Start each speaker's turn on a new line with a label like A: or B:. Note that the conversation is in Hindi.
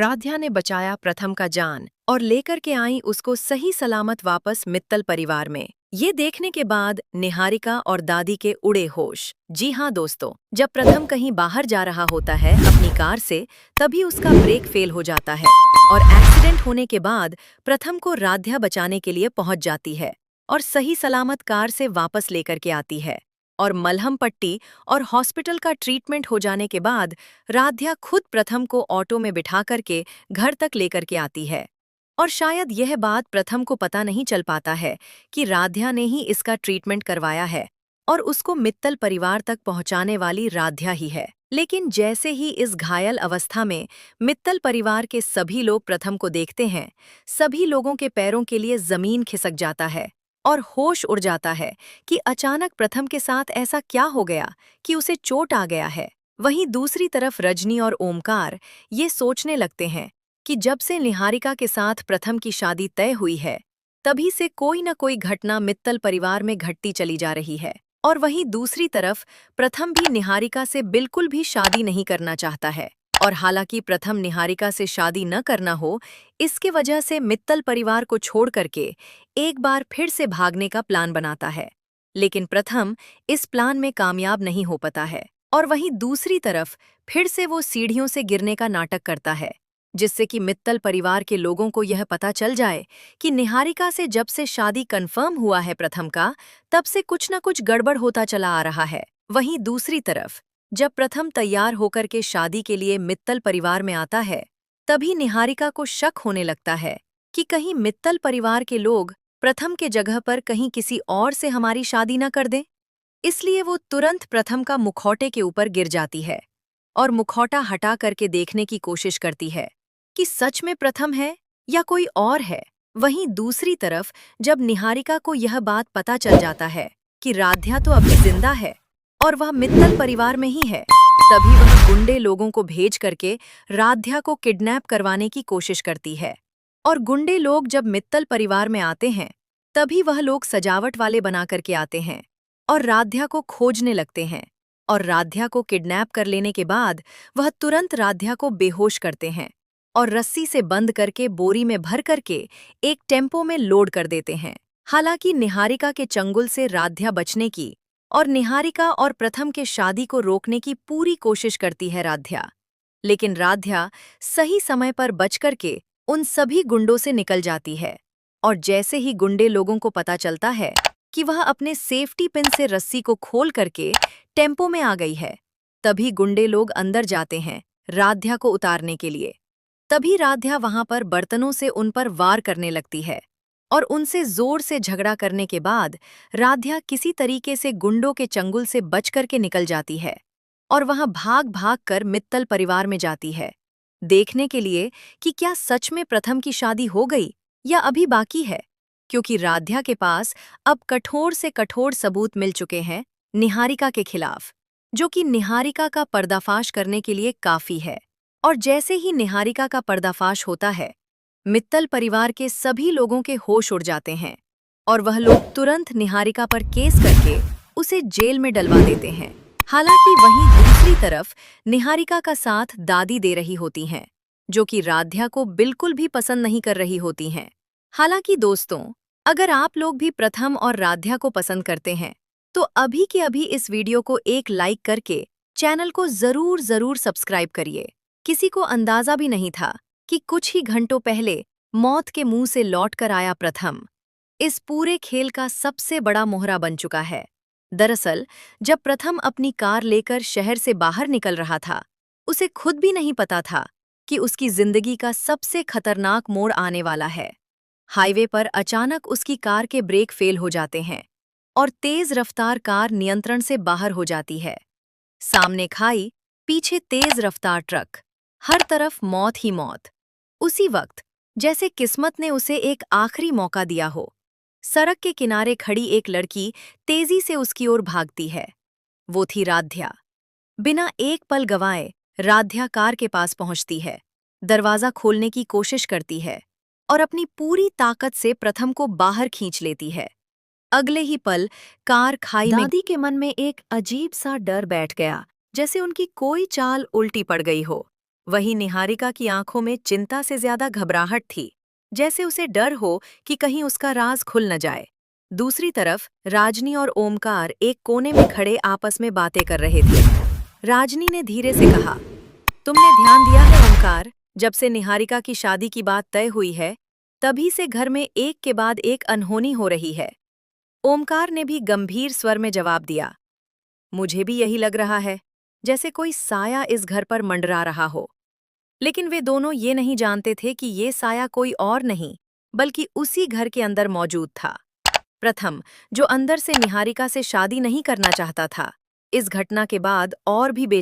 A: राध्या ने बचाया प्रथम का जान और लेकर के आई उसको सही सलामत वापस मित्तल परिवार में। ये देखने के बाद निहारिका और दादी के उड़े होश। जी हाँ दोस्तों, जब प्रथम कहीं बाहर जा रहा होता है अपनी कार से, तभी उसका ब्रेक फेल हो जाता है और एक्सीडेंट होने के बाद प्रथम को राध्या बचाने के लिए पहुंच जाती है और सही सलामत कार से वापस लेकर के आती है। और मलहम पट्टी और हॉस्पिटल का ट्रीटमेंट हो जाने के बाद राध्या खुद प्रथम को ऑटो में बिठा करके घर तक लेकर के आती है। और शायद यह बात प्रथम को पता नहीं चल पाता है कि राध्या ने ही इसका ट्रीटमेंट करवाया है और उसको मित्तल परिवार तक पहुंचाने वाली राध्या ही है। लेकिन जैसे ही इस घायल अवस्था में मित्तल परिवार के सभी लोग प्रथम को देखते हैं, सभी लोगों के पैरों के लिए जमीन खिसक जाता है और होश उड़ जाता है कि अचानक प्रथम के साथ ऐसा क्या हो गया कि उसे चोट आ गया है। वहीं दूसरी तरफ रजनी और ओमकार ये सोचने लगते हैं कि जब से निहारिका के साथ प्रथम की शादी तय हुई है, तभी से कोई न कोई घटना मित्तल परिवार में घटती चली जा रही है। और वहीं दूसरी तरफ प्रथम भी निहारिका से बिल्कुल भी शादी नहीं करना चाहता है। और हालांकि प्रथम निहारिका से शादी न करना हो, इसके वजह से मित्तल परिवार को छोड़ करके एक बार फिर से भागने का प्लान बनाता है। लेकिन प्रथम इस प्लान में कामयाब नहीं हो पाता है और वहीं दूसरी तरफ फिर से वो सीढ़ियों से गिरने का नाटक करता है, जिससे कि मित्तल परिवार के लोगों को यह पता चल जाए कि निहारिका से जब से शादी कंफर्म हुआ है प्रथम का, तब से कुछ न कुछ गड़बड़ होता चला आ रहा है। वहीं दूसरी तरफ जब प्रथम तैयार होकर के शादी के लिए मित्तल परिवार में आता है, तभी निहारिका को शक होने लगता है कि कहीं मित्तल परिवार के लोग प्रथम के जगह पर कहीं किसी और से हमारी शादी न कर दें। इसलिए वो तुरंत प्रथम का मुखौटे के ऊपर गिर जाती है और मुखौटा हटा करके देखने की कोशिश करती है कि सच में प्रथम है या कोई और है। वहीं दूसरी तरफ जब निहारिका को यह बात पता चल जाता है कि राध्या तो अभी जिंदा है और वह मित्तल परिवार में ही है, तभी वह गुंडे लोगों को भेज करके राध्या को किडनैप करवाने की कोशिश करती है। और गुंडे लोग जब मित्तल परिवार में आते हैं, तभी वह लोग सजावट वाले बना करके आते हैं और राध्या को खोजने लगते हैं। और राध्या को किडनैप कर लेने के बाद वह तुरंत राध्या को बेहोश करते हैं और रस्सी से बंद करके बोरी में भर करके एक टेम्पो में लोड कर देते हैं। हालांकि निहारिका के चंगुल से राध्या बचने की और निहारिका और प्रथम के शादी को रोकने की पूरी कोशिश करती है राध्या, लेकिन राध्या सही समय पर बच करके उन सभी गुंडों से निकल जाती है। और जैसे ही गुंडे लोगों को पता चलता है कि वह अपने सेफ्टी पिन से रस्सी को खोल करके टेम्पो में आ गई है, तभी गुंडे लोग अंदर जाते हैं राध्या को उतारने के लिए। तभी राध्या वहां पर बर्तनों से उन पर वार करने लगती है और उनसे जोर से झगड़ा करने के बाद राध्या किसी तरीके से गुंडों के चंगुल से बच करके निकल जाती है और वहां भाग भाग कर मित्तल परिवार में जाती है, देखने के लिए कि क्या सच में प्रथम की शादी हो गई या अभी बाकी है। क्योंकि राध्या के पास अब कठोर से कठोर सबूत मिल चुके हैं निहारिका के खिलाफ, जो कि निहारिका का पर्दाफाश करने के लिए काफी है। और जैसे ही निहारिका का पर्दाफाश होता है, मित्तल परिवार के सभी लोगों के होश उड़ जाते हैं और वह लोग तुरंत निहारिका पर केस करके उसे जेल में डलवा देते हैं। हालांकि वहीं दूसरी तरफ निहारिका का साथ दादी दे रही होती हैं, जो कि राध्या को बिल्कुल भी पसंद नहीं कर रही होती हैं। हालांकि दोस्तों, अगर आप लोग भी प्रथम और राध्या को पसंद करते हैं, तो अभी के अभी इस वीडियो को एक लाइक करके चैनल को जरूर सब्सक्राइब करिए। किसी को अंदाजा भी नहीं था कि कुछ ही घंटों पहले मौत के मुंह से लौट कर आया प्रथम इस पूरे खेल का सबसे बड़ा मोहरा बन चुका है। दरअसल जब प्रथम अपनी कार लेकर शहर से बाहर निकल रहा था, उसे खुद भी नहीं पता था कि उसकी जिंदगी का सबसे खतरनाक मोड़ आने वाला है। हाईवे पर अचानक उसकी कार के ब्रेक फेल हो जाते हैं और तेज रफ्तार कार नियंत्रण से बाहर हो जाती है। सामने खाई, पीछे तेज रफ्तार ट्रक, हर तरफ मौत ही मौत। उसी वक्त जैसे किस्मत ने उसे एक आखिरी मौका दिया हो, सड़क के किनारे खड़ी एक लड़की तेजी से उसकी ओर भागती है। वो थी राध्या। बिना एक पल गंवाए राध्या कार के पास पहुंचती है, दरवाजा खोलने की कोशिश करती है और अपनी पूरी ताकत से प्रथम को बाहर खींच लेती है। अगले ही पल कार खाई में। दादी के मन में एक अजीब सा डर बैठ गया, जैसे उनकी कोई चाल उल्टी पड़ गई हो। वहीं निहारिका की आंखों में चिंता से ज्यादा घबराहट थी, जैसे उसे डर हो कि कहीं उसका राज खुल न जाए। दूसरी तरफ राजनी और ओमकार एक कोने में खड़े आपस में बातें कर रहे थे। राजनी ने धीरे से कहा, तुमने ध्यान दिया है ओमकार, जब से निहारिका की शादी की बात तय हुई है, तभी से घर में एक के बाद एक अनहोनी हो रही है। ओमकार ने भी गंभीर स्वर में जवाब दिया, मुझे भी यही लग रहा है, जैसे कोई साया इस घर पर मंडरा रहा हो। लेकिन वे दोनों ये नहीं जानते थे कि ये साया कोई और नहीं, बल्कि उसी घर के अंदर मौजूद था। प्रथम, जो अंदर से निहारिका से शादी नहीं करना चाहता था। इस घटना के बाद और भी